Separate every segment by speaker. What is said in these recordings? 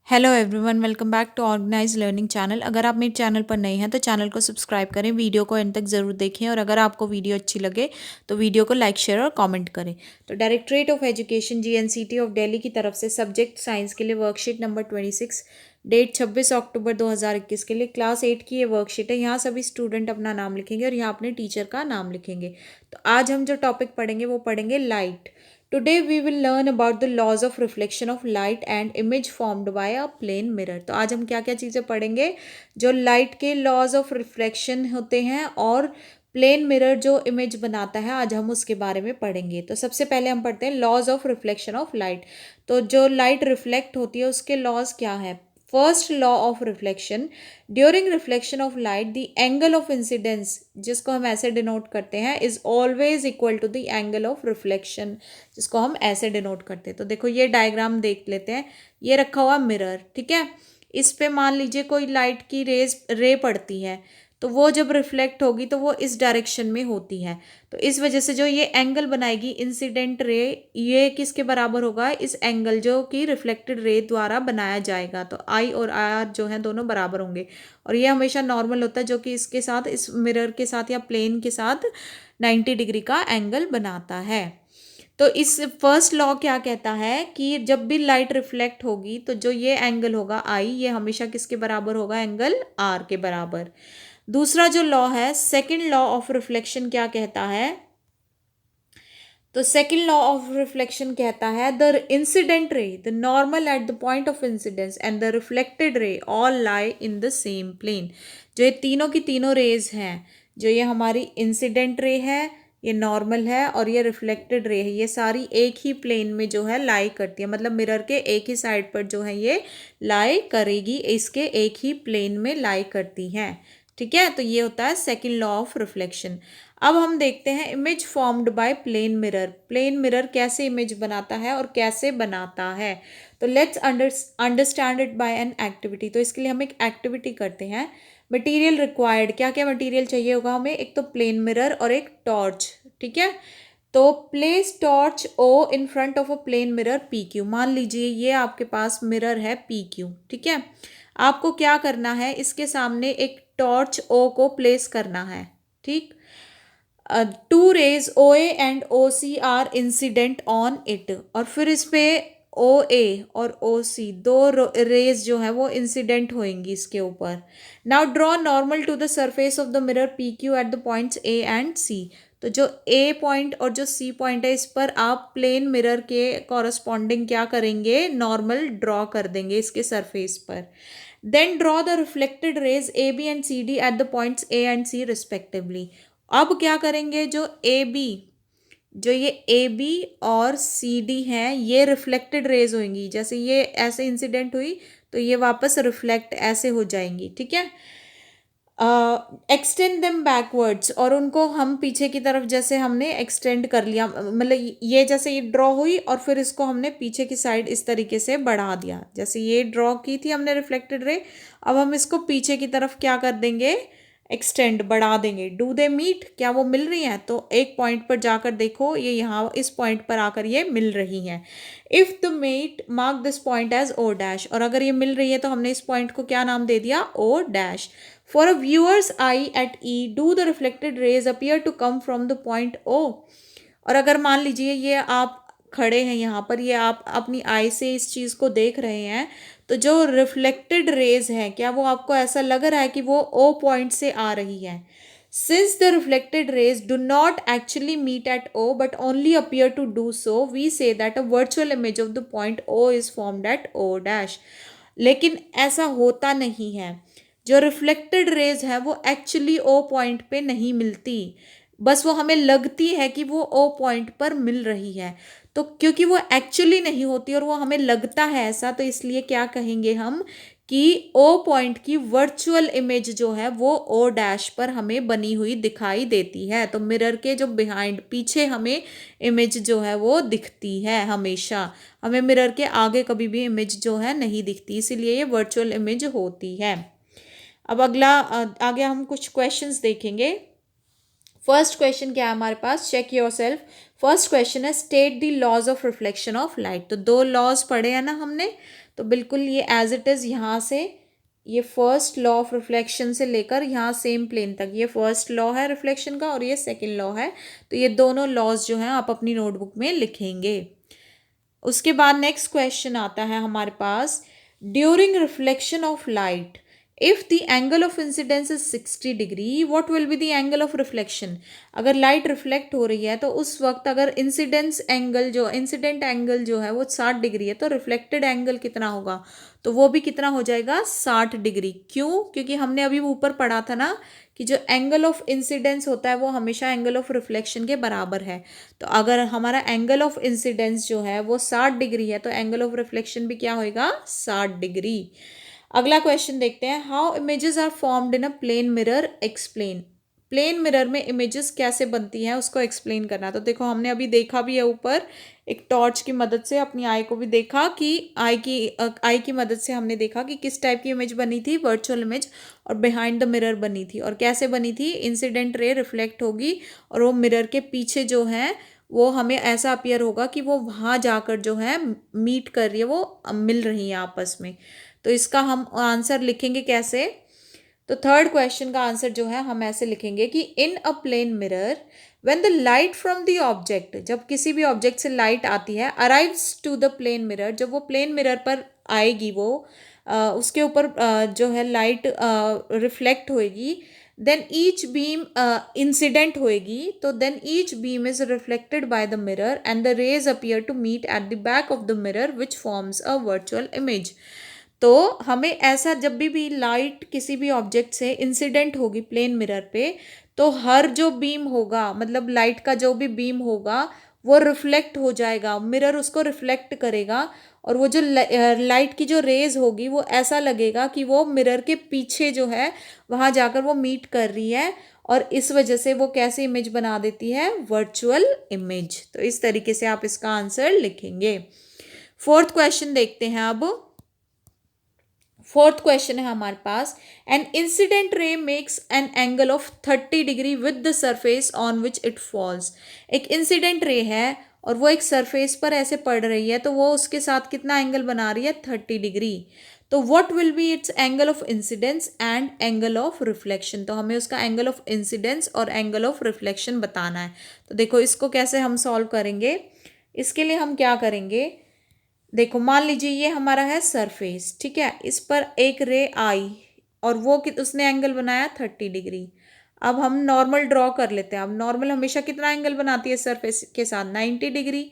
Speaker 1: Hello everyone, welcome back to organize learning channel. अगर आप मेरे चैनल पर नए हैं तो चैनल को सब्सक्राइब करें, वीडियो को एंड तक ज़रूर देखें और अगर आपको वीडियो अच्छी लगे तो वीडियो को लाइक शेयर और कमेंट करें। तो directorate of education GNCT of Delhi की तरफ से सब्जेक्ट साइंस के लिए वर्कशीट नंबर 26 डेट 26 अक्टूबर 2021 के लिए क्लास 8 की ये वर्कशीट है। यहाँ सभी स्टूडेंट अपना नाम लिखेंगे और यहाँ अपने टीचर का नाम लिखेंगे। तो आज हम जो टॉपिक पढ़ेंगे वो पढ़ेंगे light. Today we will learn about the laws of reflection of light and image formed by a plane mirror। तो आज हम क्या क्या चीज़ें पढ़ेंगे, जो लाइट के लॉज ऑफ रिफ्लेक्शन होते हैं और प्लेन मिरर जो इमेज बनाता है, आज हम उसके बारे में पढ़ेंगे। तो सबसे पहले हम पढ़ते हैं laws of reflection of light. तो जो लाइट रिफ्लेक्ट होती है उसके लॉज क्या है। First law of reflection, during reflection of light the angle of incidence, जिसको हम ऐसे डिनोट करते हैं, is always equal to the angle of reflection, जिसको हम ऐसे डिनोट करते हैं। तो देखो ये डायग्राम देख लेते हैं। ये रखा हुआ मिरर, ठीक है। इस पे मान लीजिए कोई लाइट की रे पड़ती है, तो वो जब रिफ्लेक्ट होगी तो वो इस डायरेक्शन में होती है। तो इस वजह से जो ये एंगल बनाएगी इंसिडेंट रे, ये किसके बराबर होगा, इस एंगल जो कि रिफ्लेक्टेड रे द्वारा बनाया जाएगा। तो आई और आर जो है दोनों बराबर होंगे और ये हमेशा नॉर्मल होता है, जो कि इसके साथ, इस मिरर के साथ या प्लेन के साथ 90 डिग्री का एंगल बनाता है। तो इस फर्स्ट लॉ क्या कहता है कि जब भी लाइट रिफ्लेक्ट होगी तो जो ये एंगल होगा आई, ये हमेशा किसके बराबर होगा, एंगल आर के बराबर। दूसरा जो लॉ है, सेकंड लॉ ऑफ रिफ्लेक्शन, क्या कहता है, तो सेकंड लॉ ऑफ रिफ्लेक्शन कहता है the incident ray, the normal at the point of incidence and the reflected ray all lie in the same plane. जो ये तीनों की तीनों रेज हैं, जो ये हमारी इंसिडेंट रे है, ये नॉर्मल है और ये रिफ्लेक्टेड रे है, ये सारी एक ही प्लेन में जो है लाई करती है। मतलब मिरर के एक ही साइड पर जो है ये लाई करेगी, इसके एक ही प्लेन में लाई करती हैं। ठीक है, तो ये होता है सेकंड लॉ ऑफ रिफ्लेक्शन। अब हम देखते हैं image formed by plane mirror. Plane mirror कैसे इमेज बनाता है और कैसे बनाता है। तो let's understand it by an activity. तो इसके लिए हम एक एक्टिविटी करते हैं। मटेरियल रिक्वायर्ड, क्या क्या मटेरियल चाहिए होगा हमें, एक तो प्लेन मिरर और एक टॉर्च। ठीक है, तो place torch O in front of a plane mirror P Q. मान लीजिए ये आपके पास मिरर है पी क्यू, ठीक है। आपको क्या करना है, इसके सामने एक टॉर्च ओ को प्लेस करना है, ठीक। Two rays O A and O C are incident on it, और फिर इस पे ओ ए और ओ सी दो रेज जो है वो इंसिडेंट होंगी इसके ऊपर। Now draw normal to the surface of the mirror P Q at the points A and C. तो जो ए पॉइंट और जो सी पॉइंट है, इस पर आप प्लेन मिरर के कॉरस्पॉन्डिंग क्या करेंगे, नॉर्मल ड्रॉ कर देंगे इसके सरफेस पर। Then draw the reflected rays A B and C D at the points A and C respectively. अब क्या करेंगे, जो ए बी, जो ये ए बी और सी डी हैं, ये रिफ्लेक्टेड रेज होंगी। जैसे ये ऐसे इंसिडेंट हुई तो ये वापस रिफ्लेक्ट ऐसे हो जाएंगी, ठीक है। एक्सटेंड देम बैकवर्ड्स, और उनको हम पीछे की तरफ जैसे हमने एक्सटेंड कर लिया, मतलब ये जैसे ये ड्रॉ हुई और फिर इसको हमने पीछे की साइड इस तरीके से बढ़ा दिया। जैसे ये ड्रॉ की थी हमने रिफ्लेक्टेड रे, अब हम इसको पीछे की तरफ क्या कर देंगे, एक्सटेंड, बढ़ा देंगे। डू दे मीट, क्या वो मिल रही हैं, तो एक पॉइंट पर जाकर देखो, ये यहाँ इस पॉइंट पर आकर ये मिल रही हैं। If they meet mark this point as O dash, और अगर ये मिल रही है तो हमने इस पॉइंट को क्या नाम दे दिया, O dash. For a viewer's eye at E do the reflected rays appear to come from the point O. और अगर मान लीजिए ये आप खड़े हैं यहाँ पर, ये आप अपनी आई से इस चीज़ को देख रहे हैं, तो जो रिफ्लेक्टेड रेज है, क्या वो आपको ऐसा लग रहा है कि वो ओ पॉइंट से आ रही है। Since the reflected rays do not actually meet at O but only appear to do so, we say that a virtual image of the point O is formed at O dash. लेकिन ऐसा होता नहीं है, जो reflected raise है वो actually O point पे नहीं मिलती, बस वो हमें लगती है कि वो ओ पॉइंट पर मिल रही है। तो क्योंकि वो एक्चुअली नहीं होती और वो हमें लगता है ऐसा, तो इसलिए क्या कहेंगे हम कि ओ पॉइंट की वर्चुअल इमेज जो है वो ओ डैश पर हमें बनी हुई दिखाई देती है। तो मिरर के जो बिहाइंड, पीछे हमें इमेज जो है वो दिखती है हमेशा, हमें मिरर के आगे कभी भी इमेज जो है नहीं दिखती, इसीलिए ये वर्चुअल इमेज होती है। अब अगला आगे हम कुछ क्वेश्चंस देखेंगे। फर्स्ट क्वेश्चन क्या है हमारे पास, check yourself. First question है state the laws of reflection of light. तो दो लॉज पढ़े हैं ना हमने, तो बिल्कुल ये एज इट इज़ यहाँ से, ये फर्स्ट लॉ ऑफ रिफ्लेक्शन से लेकर यहाँ सेम प्लेन तक, ये फर्स्ट लॉ है रिफ्लेक्शन का और ये सेकंड लॉ है। तो ये दोनों लॉज जो हैं आप अपनी नोटबुक में लिखेंगे। उसके बाद नेक्स्ट क्वेश्चन आता है हमारे पास, during reflection of light if the angle of incidence is 60 degree what will be the angle of reflection. अगर लाइट रिफ्लेक्ट हो रही है तो उस वक्त अगर इंसिडेंट एंगल जो है वो 60 डिग्री है, तो रिफ्लेक्टेड एंगल कितना होगा, तो वो भी कितना हो जाएगा 60 डिग्री। क्यों? क्योंकि हमने अभी ऊपर पढ़ा था ना कि जो एंगल ऑफ इंसिडेंस होता है वो हमेशा एंगल ऑफ रिफ्लेक्शन के बराबर है। तो अगर हमारा एंगल ऑफ इंसिडेंस जो है वो 60 डिग्री है, तो एंगल ऑफ रिफ्लेक्शन भी क्या होएगा 60 डिग्री। अगला क्वेश्चन देखते हैं, how images are formed in a plane mirror, explain. Plane mirror में इमेजेस कैसे बनती हैं उसको एक्सप्लेन करना। तो देखो हमने अभी देखा भी है ऊपर, एक टॉर्च की मदद से अपनी आई को भी देखा कि आई की मदद से हमने देखा कि किस टाइप की इमेज बनी थी, वर्चुअल इमेज, और बिहाइंड द मिरर बनी थी। और कैसे बनी थी, इंसिडेंट रे रिफ्लेक्ट होगी और वो मिरर के पीछे जो है वो हमें ऐसा अपीयर होगा कि वो वहाँ जाकर जो है मीट कर रही है, वो मिल रही है आपस में। तो इसका हम आंसर लिखेंगे कैसे, तो थर्ड क्वेश्चन का आंसर जो है हम ऐसे लिखेंगे कि in a plane mirror when the light from the object, जब किसी भी ऑब्जेक्ट से लाइट आती है, arrives to the plane mirror, जब वो प्लेन मिरर पर आएगी, वो उसके ऊपर जो है लाइट रिफ्लेक्ट होएगी, देन ईच बीम इंसिडेंट होएगी, तो then each beam is reflected by the mirror and the rays appear to meet at the back of the mirror which forms a virtual image. तो हमें ऐसा जब भी light किसी भी ऑब्जेक्ट से इंसिडेंट होगी प्लेन मिरर पे, तो हर जो बीम होगा, मतलब लाइट का जो भी बीम होगा वो रिफ्लेक्ट हो जाएगा, मिरर उसको रिफ्लेक्ट करेगा, और वो जो लाइट की जो रेज होगी वो ऐसा लगेगा कि वो मिरर के पीछे जो है वहाँ जाकर वो मीट कर रही है, और इस वजह से वो कैसी इमेज बना देती है, वर्चुअल इमेज। तो इस तरीके से आप इसका आंसर लिखेंगे। फोर्थ क्वेश्चन देखते हैं अब। फोर्थ क्वेश्चन है हमारे पास, an incident ray makes an angle of 30 degree with the surface on which it falls. एक इंसिडेंट रे है और वो एक सरफेस पर ऐसे पड़ रही है, तो वो उसके साथ कितना एंगल बना रही है, 30 डिग्री। तो what will B it's angle of incidence and angle of reflection. तो हमें उसका एंगल ऑफ इंसिडेंस और एंगल ऑफ रिफ्लेक्शन बताना है। तो देखो इसको कैसे हम सॉल्व करेंगे, इसके लिए हम क्या करेंगे, देखो मान लीजिए ये हमारा है सरफेस, ठीक है, इस पर एक रे आई और वो उसने एंगल बनाया 30 डिग्री। अब हम नॉर्मल ड्रॉ कर लेते हैं। अब नॉर्मल हमेशा कितना एंगल बनाती है सरफेस के साथ, 90 डिग्री।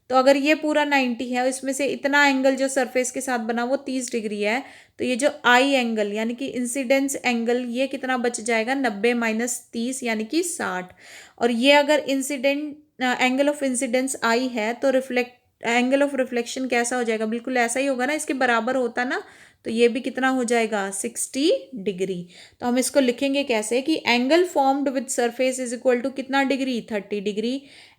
Speaker 1: तो अगर ये पूरा 90 है, इसमें से इतना एंगल जो सरफेस के साथ बना वो 30 डिग्री है, तो ये जो आई एंगल यानी कि इंसिडेंस एंगल ये कितना बच जाएगा, 90 माइनस 30 यानी कि 60। और ये अगर इंसिडेंट एंगल ऑफ इंसिडेंस आई है तो रिफ्लेक्ट एंगल ऑफ रिफ्लेक्शन कैसा हो जाएगा, बिल्कुल ऐसा ही होगा ना, इसके बराबर होता ना, तो ये भी कितना हो जाएगा 60 डिग्री। तो हम इसको लिखेंगे कैसे कि angle formed with surface is equal to कितना degree, 30 degree.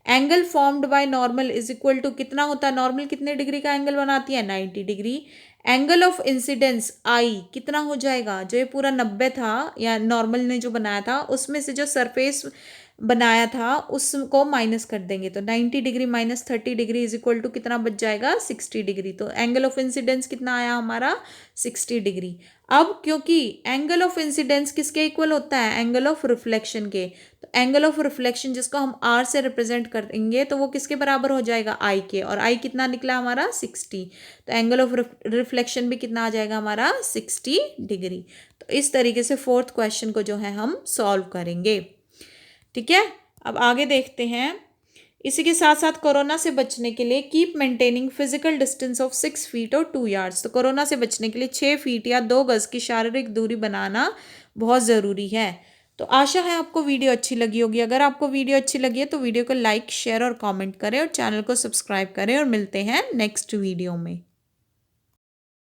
Speaker 1: Angle formed by normal is equal to कितना होता है, नॉर्मल कितने डिग्री का एंगल बनाती है, 90 डिग्री। एंगल ऑफ इंसिडेंस आई कितना हो जाएगा, जो ये पूरा 90 था या नॉर्मल ने जो बनाया था उसमें से जो सरफेस बनाया था उसको माइनस कर देंगे, तो 90 degree minus 30 degree is equal to कितना बच जाएगा, 60 डिग्री। तो एंगल ऑफ इंसिडेंस कितना आया हमारा, 60 डिग्री। अब क्योंकि एंगल ऑफ इंसिडेंस किसके इक्वल होता है, एंगल ऑफ रिफ्लेक्शन के, तो एंगल ऑफ रिफ्लेक्शन जिसको हम आर से रिप्रेजेंट करेंगे तो वो किसके बराबर हो जाएगा, आई के, और आई कितना निकला हमारा 60। तो एंगल ऑफ रिफ्लेक्शन भी कितना आ जाएगा हमारा 60 डिग्री। तो इस तरीके से फोर्थ क्वेश्चन को जो है हम सॉल्व करेंगे, ठीक है। अब आगे देखते हैं, इसी के साथ साथ कोरोना से बचने के लिए keep maintaining physical distance of 6 feet और 2 यार्ड्स। तो कोरोना से बचने के लिए 6 फीट या 2 गज की शारीरिक दूरी बनाना बहुत ज़रूरी है। तो आशा है आपको वीडियो अच्छी लगी होगी। अगर आपको वीडियो अच्छी लगी है तो वीडियो को लाइक, शेयर और कमेंट करें और चैनल को सब्सक्राइब करें, और मिलते हैं नेक्स्ट वीडियो में।